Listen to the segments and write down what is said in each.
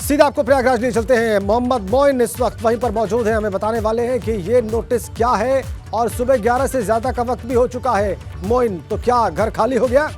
सीधा आपको प्रयागराज ले चलते हैं। मोहम्मद मोइन इस वक्त वहीं पर मौजूद हैं, हमें बताने वाले हैं कि ये नोटिस क्या है और सुबह 11 से ज्यादा का वक्त भी हो चुका है। मोइन, तो क्या घर खाली हो गया?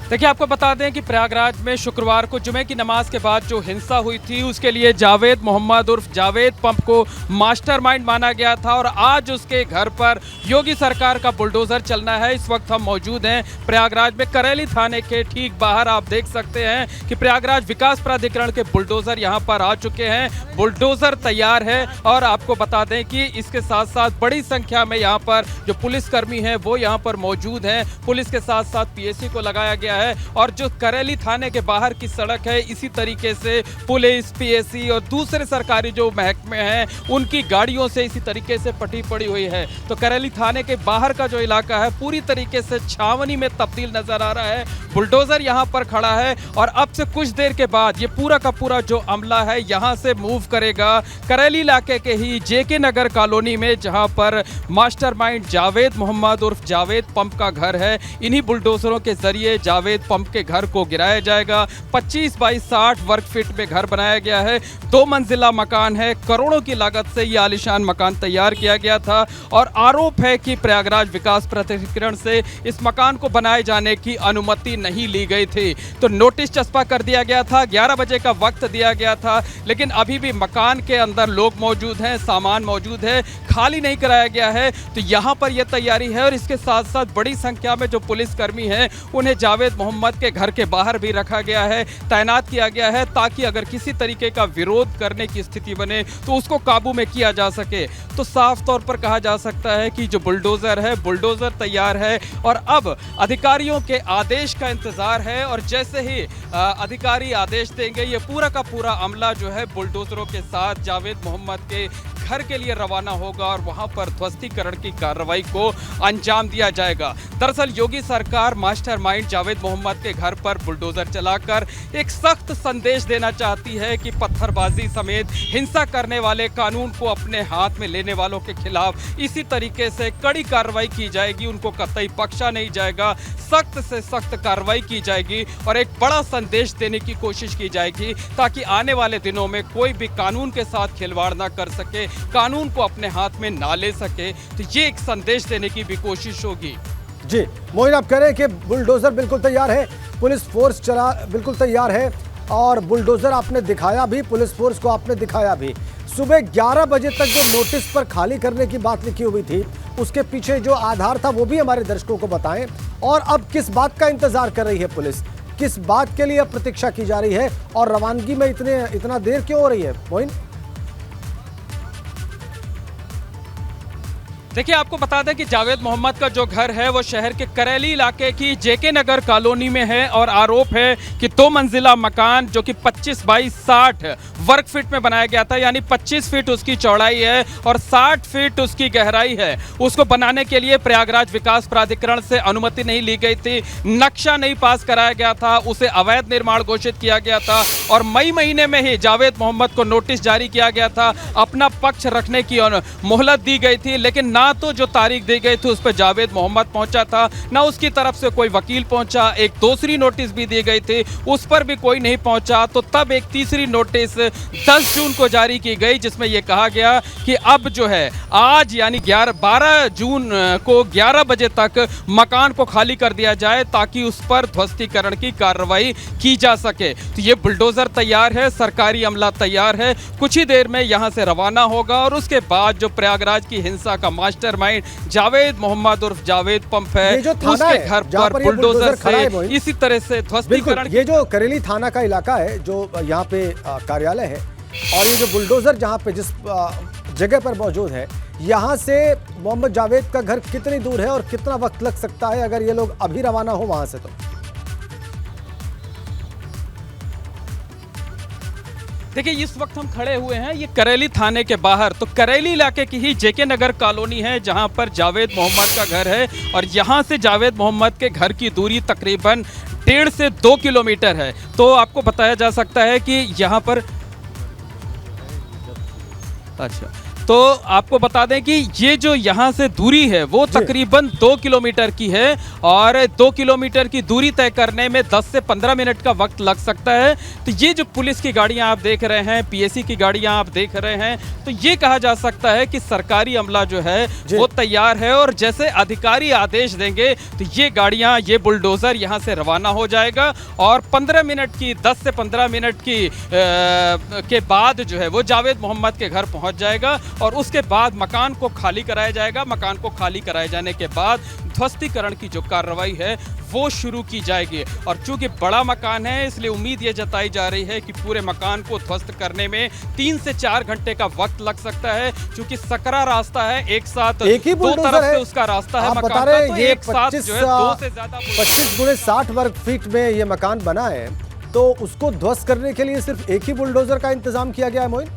देखिए, आपको बता दें कि प्रयागराज में शुक्रवार को जुमे की नमाज के बाद जो हिंसा हुई थी उसके लिए जावेद मोहम्मद उर्फ जावेद पंप को मास्टरमाइंड माना गया था और आज उसके घर पर योगी सरकार का बुलडोजर चलना है। इस वक्त हम मौजूद हैं प्रयागराज में करेली थाने के ठीक बाहर। आप देख सकते हैं कि प्रयागराज विकास प्राधिकरण के बुलडोजर यहाँ पर आ चुके हैं। बुलडोजर तैयार है और आपको बता दें कि इसके साथ साथ बड़ी संख्या में यहाँ पर जो पुलिसकर्मी हैं वो यहाँ पर मौजूद हैं। पुलिस के साथ साथ पीएसी को लगाया गया है और जो करेली थाने के बाहर की सड़क है इसी तरीके से पुलिस, पीएसी और दूसरे सरकारी जो महकमे हैं उनकी गाड़ियों से इसी तरीके से पटी पड़ी हुई है। तो करेली थाने के बाहर का जो इलाका है पूरी तरीके से छावनी में तब्दील नजर आ रहा है। बुलडोजर यहां पर खड़ा है और अब से कुछ देर के बाद ये पूरा का पूरा जो अमला है यहां से मूव करेगा करेली इलाके के ही जेके नगर कॉलोनी में, जहां पर मास्टरमाइंड जावेद मोहम्मद उर्फ जावेद पंप का घर है। इन्हीं बुलडोजरों के जरिए जावेद पंप के घर को गिराया जाएगा। 25 बाई 60 वर्ग फीट में घर बनाया गया है। 2 मंजिला मकान है। करोड़ों की लागत से यह आलीशान मकान तैयार किया गया था और आरोप है कि प्रयागराज विकास प्राधिकरण से इस मकान को बनाए जाने की अनुमति नहीं ली गई थी। तो नोटिस चस्पा कर दिया गया था, 11 बजे का वक्त दिया गया था, लेकिन अभी भी मकान के अंदर लोग मौजूद हैं, सामान मौजूद है, खाली नहीं कराया गया है। तो यहाँ पर यह तैयारी है और इसके साथ साथ बड़ी संख्या में जो पुलिसकर्मी हैं उन्हें जावेद मोहम्मद के घर के बाहर भी रखा गया है, तैनात किया गया है, ताकि अगर किसी तरीके का विरोध करने की स्थिति बने तो उसको काबू में किया जा सके। तो साफ तौर पर कहा जा सकता है कि जो बुलडोजर है, बुलडोजर तैयार है और अब अधिकारियों के आदेश का इंतजार है और जैसे ही अधिकारी आदेश देंगे ये पूरा का पूरा अमला जो है बुलडोजरों के साथ जावेद मोहम्मद के घर के लिए रवाना होगा और वहां पर ध्वस्तीकरण की कार्रवाई को अंजाम दिया जाएगा। दरअसल योगी सरकार मास्टरमाइंड जावेद मोहम्मद के घर पर बुलडोजर चलाकर एक सख्त संदेश देना चाहती है कि पत्थरबाजी समेत हिंसा करने वाले, कानून को अपने हाथ में लेने वालों के खिलाफ इसी तरीके से कड़ी कार्रवाई की जाएगी। उनको कतई बख्शा नहीं जाएगा, सख्त से सख्त कार्रवाई की जाएगी और एक बड़ा संदेश देने की कोशिश की जाएगी ताकि आने वाले दिनों में कोई भी कानून के साथ खिलवाड़ ना कर सके, कानून को अपने हाथ में ना ले सके। तो ये एक संदेश देने की भी कोशिश होगी। जी मोइन, आप कह रहे हैं कि बुलडोजर बिल्कुल तैयार है, पुलिस फोर्स चला बिल्कुल तैयार है और बुलडोजर आपने दिखाया भी, पुलिस फोर्स को आपने दिखाया भी। सुबह 11 बजे तक जो नोटिस पर खाली करने की बात लिखी हुई थी उसके पीछे जो आधार था वो भी हमारे दर्शकों को बताएं और अब किस बात का इंतजार कर रही है पुलिस, किस बात के लिए अब प्रतीक्षा की जा रही है और रवानगी में इतना देर क्यों हो रही है? मोइन, देखिए, आपको बता दें कि जावेद मोहम्मद का जो घर है वो शहर के करेली इलाके की जेके नगर कॉलोनी में है और आरोप है कि 2 मंजिला मकान जो कि 25 बाई 60 वर्ग फीट में बनाया गया था, यानी 25 फीट उसकी चौड़ाई है और 60 फीट उसकी गहराई है। उसको बनाने के लिए प्रयागराज विकास प्राधिकरण से अनुमति नहीं ली गई थी, नक्शा नहीं पास कराया गया था, उसे अवैध निर्माण घोषित किया गया था और मई महीने में ही जावेद मोहम्मद को नोटिस जारी किया गया था, अपना पक्ष रखने की मोहलत दी गई थी, लेकिन ना तो जो तारीख दी गई थी उस पर जावेद मोहम्मद पहुंचा था, ना उसकी तरफ से कोई वकील पहुंचा। एक दूसरी नोटिस भी दी गई थी, उस पर भी कोई नहीं पहुंचा। तो तब एक तीसरी नोटिस 10 जून को जारी की गई जिसमें यह कहा गया कि अब जो है आज यानी 12 जून को 11 बजे तक मकान को खाली कर दिया जाए ताकि उस पर ध्वस्तीकरण की कार्रवाई की जा सके। तो ये बुलडोजर तैयार है, सरकारी अमला तैयार है, कुछ ही देर में यहां से रवाना होगा और उसके बाद जो प्रयागराज की हिंसा का मास्टरमाइंड जावेद मोहम्मद उर्फ जावेद पंप है उसके घर पर बुलडोजर से इसी तरह से ध्वस्तीकरण। ये जो करेली थाना का इलाका है जो यहाँ पे कार्यालय है और ये जो बुलडोजर जहाँ पे जिस जगह पर मौजूद है, यहाँ से मोहम्मद जावेद का घर कितनी दूर है और कितना वक्त लग सकता है अगर ये लोग अभी रवाना हो वहां से? तो देखिए, इस वक्त हम खड़े हुए हैं ये करेली थाने के बाहर। तो करेली इलाके की ही जेके नगर कॉलोनी है जहां पर जावेद मोहम्मद का घर है और यहां से जावेद मोहम्मद के घर की दूरी तकरीबन 1.5 से 2 किलोमीटर है। तो आपको बताया जा सकता है कि यहाँ पर तो आपको बता दें कि ये जो यहाँ से दूरी है वो तकरीबन 2 किलोमीटर की है और 2 किलोमीटर की दूरी तय करने में 10 से 15 मिनट का वक्त लग सकता है। तो ये जो पुलिस की गाड़ियाँ आप देख रहे हैं, पीएसी की गाड़ियाँ आप देख रहे हैं, तो ये कहा जा सकता है कि सरकारी अमला जो है वो तैयार है और जैसे अधिकारी आदेश देंगे तो ये गाड़ियाँ, ये बुलडोज़र यहाँ से रवाना हो जाएगा और 15 मिनट की 10 से 15 मिनट की के बाद जो है वो जावेद मोहम्मद के घर पहुँच जाएगा और उसके बाद मकान को खाली कराया जाएगा। मकान को खाली कराए जाने के बाद ध्वस्तीकरण की जो कार्रवाई है वो शुरू की जाएगी और चूंकि बड़ा मकान है इसलिए उम्मीद ये जताई जा रही है कि पूरे मकान को ध्वस्त करने में 3 से 4 घंटे का वक्त लग सकता है। चूंकि सकरा रास्ता है, एक साथ एक ही दो तरफ से उसका रास्ता है मकान का, तो एक साथ जो है 2 से ज्यादा 25x60 वर्ग फीट में ये मकान बना है, तो उसको ध्वस्त करने के लिए सिर्फ एक ही बुलडोजर का इंतजाम किया गया है मोइन?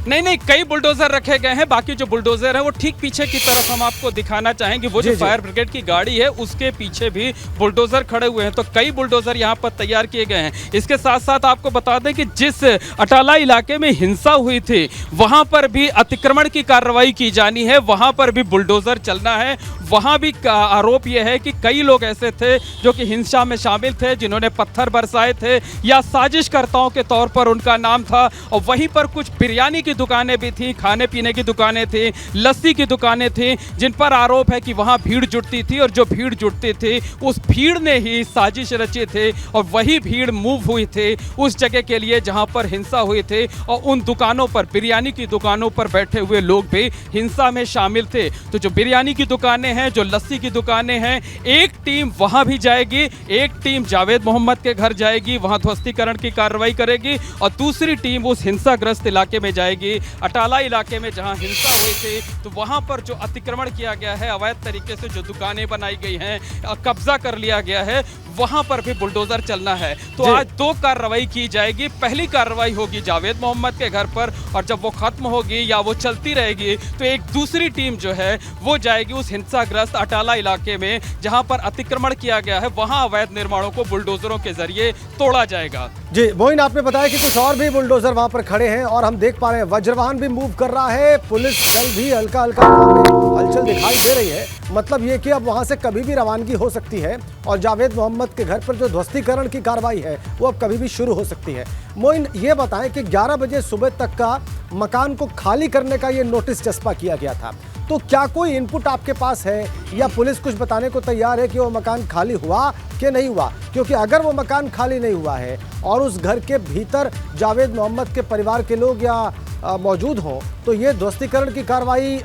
नहीं, कई बुलडोजर रखे गए हैं। बाकी जो बुलडोजर है वो ठीक पीछे की तरफ हम आपको दिखाना चाहेंगे। वो जो फायर ब्रिगेड की गाड़ी है उसके पीछे भी बुलडोजर खड़े हुए हैं, तो कई बुलडोजर यहाँ पर तैयार किए गए हैं। इसके साथ साथ आपको बता दें कि जिस अटाला इलाके में हिंसा हुई थी वहां पर भी अतिक्रमण की कार्रवाई की जानी है, वहां पर भी बुलडोजर चलना है। वहां भी आरोप यह है कि कई लोग ऐसे थे जो कि हिंसा में शामिल थे, जिन्होंने पत्थर बरसाए थे या साजिशकर्ताओं के तौर पर उनका नाम था। और वहीं पर कुछ बिरयानी की दुकानें भी थी, खाने पीने की दुकानें थी, लस्सी की दुकानें थी, जिन पर आरोप है कि वहां भीड़ जुटती थी और जो भीड़ जुटती थी उस भीड़ ने ही साजिश रची थी और वही भीड़ मूव हुई थी उस जगह के लिए जहां पर हिंसा हुई थी। और उन दुकानों पर, बिरयानी की दुकानों पर बैठे हुए लोग भी हिंसा में शामिल थे। तो जो बिरयानी की दुकानें हैं, जो लस्सी की दुकानें हैं, एक टीम वहां भी जाएगी, एक टीम जावेद मोहम्मद के घर जाएगी, वहां ध्वस्तीकरण की कार्रवाई करेगी और दूसरी टीम उस हिंसाग्रस्त इलाके में जाएगी, अटाला इलाके में जहां हिंसा हुई थी। तो वहां पर जो अतिक्रमण किया गया है, अवैध तरीके से जो दुकानें बनाई गई हैं, कब्जा कर लिया गया है, वहां पर भी बुलडोजर चलना है। तो आज 2 कार्रवाई की जाएगी। पहली कार्रवाई होगी जावेद मोहम्मद के घर पर और जब वो खत्म होगी या वो चलती रहेगी तो एक दूसरी टीम जो है वो जाएगी उस हिंसाग्रस्त अटाला इलाके में जहां पर अतिक्रमण किया गया है, वहां अवैध निर्माणों को बुलडोजरों के जरिए तोड़ा जाएगा। जी मोइन, आपने बताया कि कुछ और भी बुलडोजर वहां पर खड़े हैं और हम देख पा रहे हैं वज्रवाहन भी मूव कर रहा है, पुलिस दल भी हल्का हल्का हलचल दिखाई दे रही है। मतलब ये कि अब वहां से कभी भी रवानगी हो सकती है और जावेद मोहम्मद के घर पर जो ध्वस्तीकरण की कार्रवाई है वो अब कभी भी शुरू हो सकती है। मोइन, ये बताएं कि 11 बजे सुबह तक का मकान को खाली करने का ये नोटिस चस्पा किया गया था, तो क्या कोई इनपुट आपके पास है या पुलिस कुछ बताने को तैयार है कि वो मकान खाली हुआ कि नहीं हुआ? क्योंकि अगर वो मकान खाली नहीं हुआ है और उस घर के भीतर जावेद मोहम्मद के परिवार के लोग या मौजूद हों तो ये ध्वस्तीकरण की कार्रवाई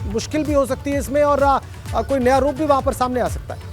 मुश्किल भी हो सकती है इसमें और कोई नया रूप भी वहां पर सामने आ सकता है।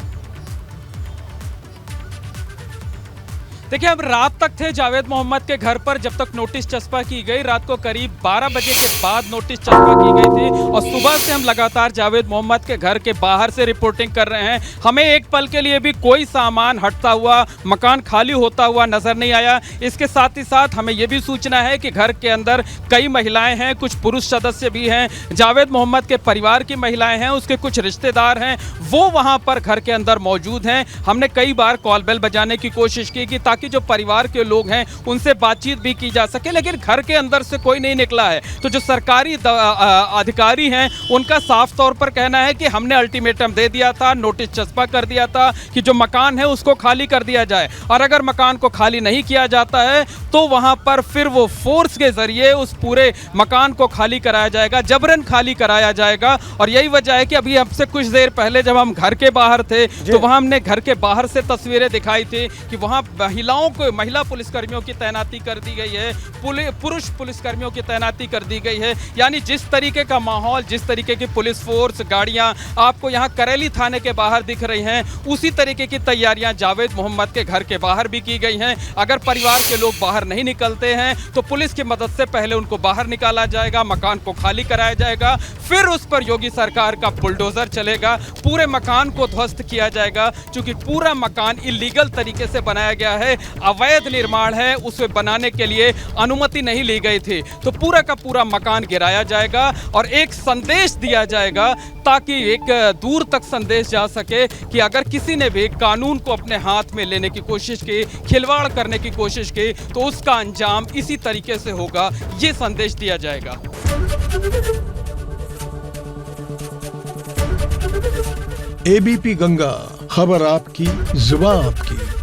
देखिए, अब रात तक थे जावेद मोहम्मद के घर पर जब तक नोटिस चस्पा की गई। रात को करीब 12 बजे के बाद नोटिस चस्पा की गई थी और सुबह से हम लगातार जावेद मोहम्मद के घर के बाहर से रिपोर्टिंग कर रहे हैं। हमें एक पल के लिए भी कोई सामान हटता हुआ, मकान खाली होता हुआ नजर नहीं आया। इसके साथ ही साथ हमें यह भी सूचना है कि घर के अंदर कई महिलाएं हैं, कुछ पुरुष सदस्य भी हैं। जावेद मोहम्मद के परिवार की महिलाएं हैं, उसके कुछ रिश्तेदार हैं, वो वहां पर घर के अंदर मौजूद हैं। हमने कई बार कॉल बेल बजाने की कोशिश की कि कि जो परिवार के लोग हैं उनसे बातचीत भी की जा सके, लेकिन घर के अंदर से कोई नहीं निकला है। तो जो सरकारी अधिकारी हैं उनका साफ तौर पर कहना है कि हमने अल्टीमेटम दे दिया था, नोटिस चस्पा कर दिया था कि जो मकान है उसको खाली कर दिया जाए और अगर मकान को खाली नहीं किया जाता है तो वहां पर फिर वो फोर्स के जरिए उस पूरे मकान को खाली कराया जाएगा, जबरन खाली कराया जाएगा। और यही वजह है कि अभी हमसे कुछ देर पहले जब हम घर के बाहर थे तो वहां हमने घर के बाहर से तस्वीरें दिखाई थी कि वहां महिला पुलिसकर्मियों की तैनाती कर दी गई है, पुरुष पुलिसकर्मियों की तैनाती कर दी गई है। यानी जिस तरीके का माहौल, जिस तरीके की पुलिस फोर्स, गाड़ियां आपको यहां करेली थाने के बाहर दिख रही हैं, उसी तरीके की तैयारियां जावेद मोहम्मद के घर के बाहर भी की गई हैं। अगर परिवार के लोग बाहर नहीं निकलते हैं तो पुलिस की मदद से पहले उनको बाहर निकाला जाएगा, मकान को खाली कराया जाएगा, फिर उस पर योगी सरकार का बुलडोजर चलेगा, पूरे मकान को ध्वस्त किया जाएगा। चूंकि पूरा मकान इलीगल तरीके से बनाया गया है, अवैध निर्माण है उसे बनाने के लिए अनुमति नहीं ली गई थी। तो पूरा का पूरा मकान गिराया जाएगा और एक संदेश दिया जाएगा, ताकि एक दूर तक संदेश जा सके कि अगर किसी ने भी कानून को अपने हाथ में लेने की कोशिश की, खिलवाड़ करने की कोशिश की, तो उसका अंजाम इसी तरीके से होगा, ये संदेश दिया जाएगा। एबीपी गंगा, खबर आपकी, जुबान आपकी।